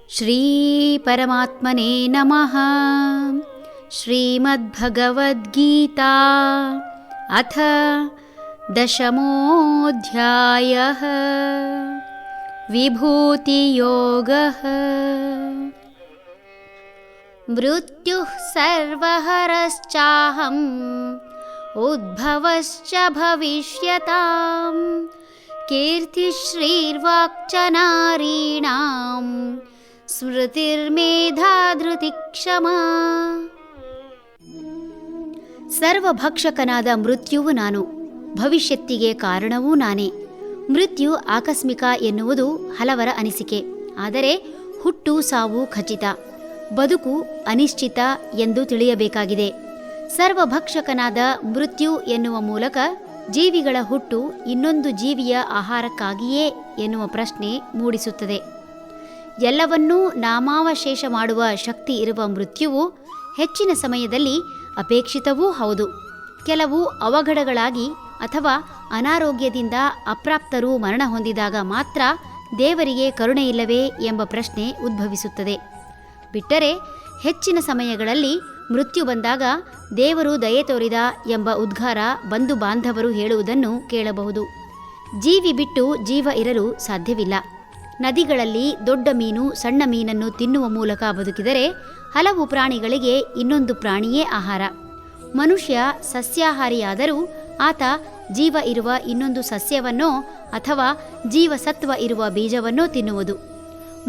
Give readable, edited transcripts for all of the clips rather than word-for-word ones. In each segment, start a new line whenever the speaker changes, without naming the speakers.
ಶ್ರೀ ಪರಮಾತ್ಮನೇ ನಮಃ. ಶ್ರೀಮದ್ಭಗವದ್ಗೀತಾ ಅಥ ದಶಮೋऽಧ್ಯಾಯಃ. ವಿಭೂತಿಯೋಗಃ. ಮೃತ್ಯುಃ ಸರ್ವಹರಶ್ಚಾಹಂ ಉದ್ಭವಶ್ಚ ಭವಿಷ್ಯತಾಂ ಕೀರ್ತಿಶ್ರೀರ್ವಾಕ್ಚ ನಾರೀಣಾಂ ಸ್ಮೃತಿರ್ಮೇಧಾ ಧೃತಿಕ್ಷಮಾ. ಸರ್ವಭಕ್ಷಕನಾದ ಮೃತ್ಯುವು ನಾನು, ಭವಿಷ್ಯತ್ತಿಗೆ ಕಾರಣವೂ ನಾನೇ. ಮೃತ್ಯು ಆಕಸ್ಮಿಕ ಎನ್ನುವುದು ಹಲವರ ಅನಿಸಿಕೆ. ಆದರೆ ಹುಟ್ಟು ಸಾವು ಖಚಿತ, ಬದುಕು ಅನಿಶ್ಚಿತ ಎಂದು ತಿಳಿಯಬೇಕಾಗಿದೆ. ಸರ್ವಭಕ್ಷಕನಾದ ಮೃತ್ಯು ಎನ್ನುವ ಮೂಲಕ ಜೀವಿಗಳ ಹುಟ್ಟು ಇನ್ನೊಂದು ಜೀವಿಯ ಆಹಾರಕ್ಕಾಗಿಯೇ ಎನ್ನುವ ಪ್ರಶ್ನೆ ಮೂಡಿಸುತ್ತದೆ. ಎಲ್ಲವನ್ನೂ ನಾಮಾವಶೇಷ ಮಾಡುವ ಶಕ್ತಿ ಇರುವ ಮೃತ್ಯುವು ಹೆಚ್ಚಿನ ಸಮಯದಲ್ಲಿ ಅಪೇಕ್ಷಿತವೂ ಹೌದು. ಕೆಲವು ಅವಘಡಗಳಾಗಿ ಅಥವಾ ಅನಾರೋಗ್ಯದಿಂದ ಅಪ್ರಾಪ್ತರು ಮರಣ ಹೊಂದಿದಾಗ ಮಾತ್ರ ದೇವರಿಗೆ ಕರುಣೆಯಿಲ್ಲವೇ ಎಂಬ ಪ್ರಶ್ನೆ ಉದ್ಭವಿಸುತ್ತದೆ. ಬಿಟ್ಟರೆ ಹೆಚ್ಚಿನ ಸಮಯಗಳಲ್ಲಿ ಮೃತ್ಯು ಬಂದಾಗ ದೇವರು ದಯೆ ತೋರಿದ ಎಂಬ ಉದ್ಗಾರ ಬಂಧು ಬಾಂಧವರು ಹೇಳುವುದನ್ನು ಕೇಳಬಹುದು. ಜೀವಿ ಬಿಟ್ಟು ಜೀವ ಇರಲು ಸಾಧ್ಯವಿಲ್ಲ. ನದಿಗಳಲ್ಲಿ ದೊಡ್ಡ ಮೀನು ಸಣ್ಣ ಮೀನನ್ನು ತಿನ್ನುವ ಮೂಲಕ ಬದುಕಿದರೆ ಹಲವು ಪ್ರಾಣಿಗಳಿಗೆ ಇನ್ನೊಂದು ಪ್ರಾಣಿಯೇ ಆಹಾರ. ಮನುಷ್ಯ ಸಸ್ಯಾಹಾರಿಯಾದರೂ ಆತ ಜೀವ ಇರುವ ಇನ್ನೊಂದು ಸಸ್ಯವನ್ನೋ ಅಥವಾ ಜೀವಸತ್ವ ಇರುವ ಬೀಜವನ್ನೋ ತಿನ್ನುವುದು.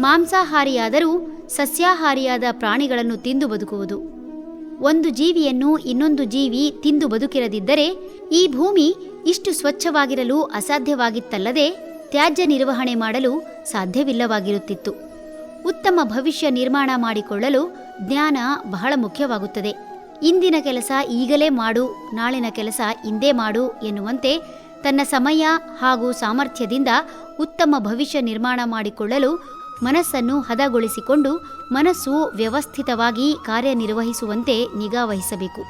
ಮಾಂಸಾಹಾರಿಯಾದರೂ ಸಸ್ಯಾಹಾರಿಯಾದ ಪ್ರಾಣಿಗಳನ್ನು ತಿಂದು ಬದುಕುವುದು. ಒಂದು ಜೀವಿಯನ್ನು ಇನ್ನೊಂದು ಜೀವಿ ತಿಂದು ಬದುಕಿರದಿದ್ದರೆ ಈ ಭೂಮಿ ಇಷ್ಟು ಸ್ವಚ್ಛವಾಗಿರಲು ಅಸಾಧ್ಯವಾಗಿತ್ತಲ್ಲದೆ ತ್ಯಾಜ್ಯ ನಿರ್ವಹಣೆ ಮಾಡಲು ಸಾಧ್ಯವಿಲ್ಲವಾಗಿರುತ್ತಿತ್ತು. ಉತ್ತಮ ಭವಿಷ್ಯ ನಿರ್ಮಾಣ ಮಾಡಿಕೊಳ್ಳಲು ಜ್ಞಾನ ಬಹಳ ಮುಖ್ಯವಾಗುತ್ತದೆ. ಇಂದಿನ ಕೆಲಸ ಈಗಲೇ ಮಾಡು, ನಾಳಿನ ಕೆಲಸ ಇಂದೇ ಮಾಡು ಎನ್ನುವಂತೆ ತನ್ನ ಸಮಯ ಹಾಗೂ ಸಾಮರ್ಥ್ಯದಿಂದ ಉತ್ತಮ ಭವಿಷ್ಯ ನಿರ್ಮಾಣ ಮಾಡಿಕೊಳ್ಳಲು ಮನಸ್ಸನ್ನು ಹದಗೊಳಿಸಿಕೊಂಡು ಮನಸ್ಸು ವ್ಯವಸ್ಥಿತವಾಗಿ ಕಾರ್ಯನಿರ್ವಹಿಸುವಂತೆ ನಿಗಾವಹಿಸಬೇಕು.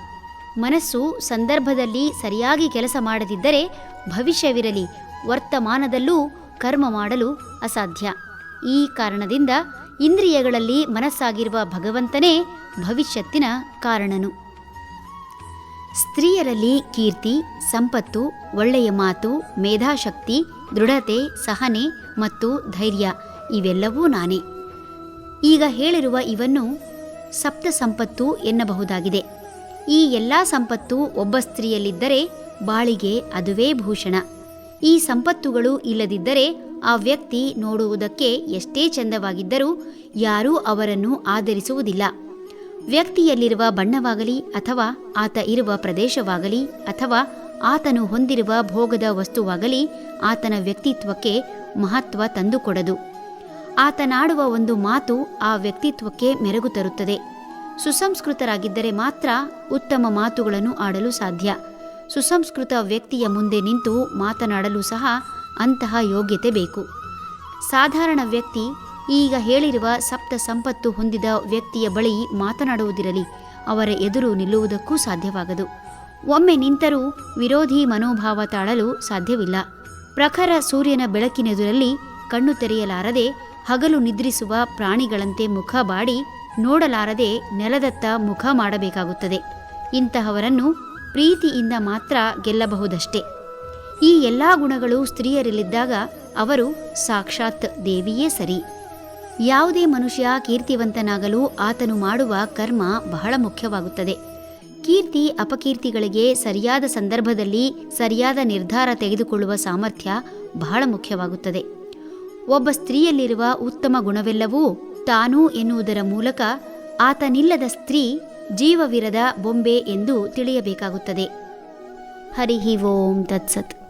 ಮನಸ್ಸು ಸಂದರ್ಭದಲ್ಲಿ ಸರಿಯಾಗಿ ಕೆಲಸ ಮಾಡದಿದ್ದರೆ ಭವಿಷ್ಯವಿರಲಿ ವರ್ತಮಾನದಲ್ಲೂ ಕರ್ಮ ಮಾಡಲು ಅಸಾಧ್ಯ. ಈ ಕಾರಣದಿಂದ ಇಂದ್ರಿಯಗಳಲ್ಲಿ ಮನಸ್ಸಾಗಿರುವ ಭಗವಂತನೇ ಭವಿಷ್ಯತ್ತಿನ ಕಾರಣನು. ಸ್ತ್ರೀಯರಲ್ಲಿ ಕೀರ್ತಿ, ಸಂಪತ್ತು, ಒಳ್ಳೆಯ ಮಾತು, ಮೇಧಾಶಕ್ತಿ, ದೃಢತೆ, ಸಹನೆ ಮತ್ತು ಧೈರ್ಯ ಇವೆಲ್ಲವೂ ನಾನೇ. ಈಗ ಹೇಳಿರುವ ಇವನ್ನು ಸಪ್ತ ಸಂಪತ್ತು ಎನ್ನಬಹುದಾಗಿದೆ. ಈ ಎಲ್ಲ ಸಂಪತ್ತು ಒಬ್ಬ ಸ್ತ್ರೀಯಲ್ಲಿದ್ದರೆ ಬಾಳಿಗೆ ಅದುವೇ ಭೂಷಣ. ಈ ಸಂಪತ್ತುಗಳು ಇಲ್ಲದಿದ್ದರೆ ಆ ವ್ಯಕ್ತಿ ನೋಡುವುದಕ್ಕೆ ಎಷ್ಟೇ ಚಂದವಾಗಿದ್ದರೂ ಯಾರೂ ಅವರನ್ನು ಆದರಿಸುವುದಿಲ್ಲ. ವ್ಯಕ್ತಿಯಲ್ಲಿರುವ ಬಣ್ಣವಾಗಲಿ ಅಥವಾ ಆತ ಇರುವ ಪ್ರದೇಶವಾಗಲಿ ಅಥವಾ ಆತನು ಹೊಂದಿರುವ ಭೋಗದ ವಸ್ತುವಾಗಲಿ ಆತನ ವ್ಯಕ್ತಿತ್ವಕ್ಕೆ ಮಹತ್ವ ತಂದುಕೊಡದು. ಆತನಾಡುವ ಒಂದು ಮಾತು ಆ ವ್ಯಕ್ತಿತ್ವಕ್ಕೆ ಮೆರುಗು ತರುತ್ತದೆ. ಸುಸಂಸ್ಕೃತರಾಗಿದ್ದರೆ ಮಾತ್ರ ಉತ್ತಮ ಮಾತುಗಳನ್ನು ಆಡಲು ಸಾಧ್ಯ. ಸುಸಂಸ್ಕೃತ ವ್ಯಕ್ತಿಯ ಮುಂದೆ ನಿಂತು ಮಾತನಾಡಲು ಸಹ ಅಂತಹ ಯೋಗ್ಯತೆ ಬೇಕು. ಸಾಧಾರಣ ವ್ಯಕ್ತಿ ಈಗ ಹೇಳಿರುವ ಸಪ್ತ ಸಂಪತ್ತು ಹೊಂದಿದ ವ್ಯಕ್ತಿಯ ಬಳಿ ಮಾತನಾಡುವುದಿರಲಿ, ಅವರ ಎದುರು ನಿಲ್ಲುವುದಕ್ಕೂ ಸಾಧ್ಯವಾಗದು. ಒಮ್ಮೆ ನಿಂತರೂ ವಿರೋಧಿ ಮನೋಭಾವ ತಾಳಲು ಸಾಧ್ಯವಿಲ್ಲ. ಪ್ರಖರ ಸೂರ್ಯನ ಬೆಳಕಿನೆದುರಲ್ಲಿ ಕಣ್ಣು ತೆರೆಯಲಾರದೆ ಹಗಲು ನಿದ್ರಿಸುವ ಪ್ರಾಣಿಗಳಂತೆ ಮುಖ ಬಾಡಿ ನೋಡಲಾರದೆ ನೆಲದತ್ತ ಮುಖ ಮಾಡಬೇಕಾಗುತ್ತದೆ. ಇಂತಹವರನ್ನು ಪ್ರೀತಿಯಿಂದ ಮಾತ್ರ ಗೆಲ್ಲಬಹುದಷ್ಟೆ. ಈ ಎಲ್ಲ ಗುಣಗಳು ಸ್ತ್ರೀಯರಲ್ಲಿದ್ದಾಗ ಅವರು ಸಾಕ್ಷಾತ್ ದೇವಿಯೇ ಸರಿ. ಯಾವುದೇ ಮನುಷ್ಯ ಕೀರ್ತಿವಂತನಾಗಲು ಆತನು ಮಾಡುವ ಕರ್ಮ ಬಹಳ ಮುಖ್ಯವಾಗುತ್ತದೆ. ಕೀರ್ತಿ ಅಪಕೀರ್ತಿಗಳಿಗೆ ಸರಿಯಾದ ಸಂದರ್ಭದಲ್ಲಿ ಸರಿಯಾದ ನಿರ್ಧಾರ ತೆಗೆದುಕೊಳ್ಳುವ ಸಾಮರ್ಥ್ಯ ಬಹಳ ಮುಖ್ಯವಾಗುತ್ತದೆ. ಒಬ್ಬ ಸ್ತ್ರೀಯಲ್ಲಿರುವ ಉತ್ತಮ ಗುಣವೆಲ್ಲವೂ ತಾನು ಎನ್ನುವುದರ ಮೂಲಕ ಆತನಿಲ್ಲದ ಸ್ತ್ರೀ ಜೀವವಿರದ ಬೊಂಬೆ ಎಂದು ತಿಳಿಯಬೇಕಾಗುತ್ತದೆ. ಹರಿ ಓಂ ತತ್ಸತ್.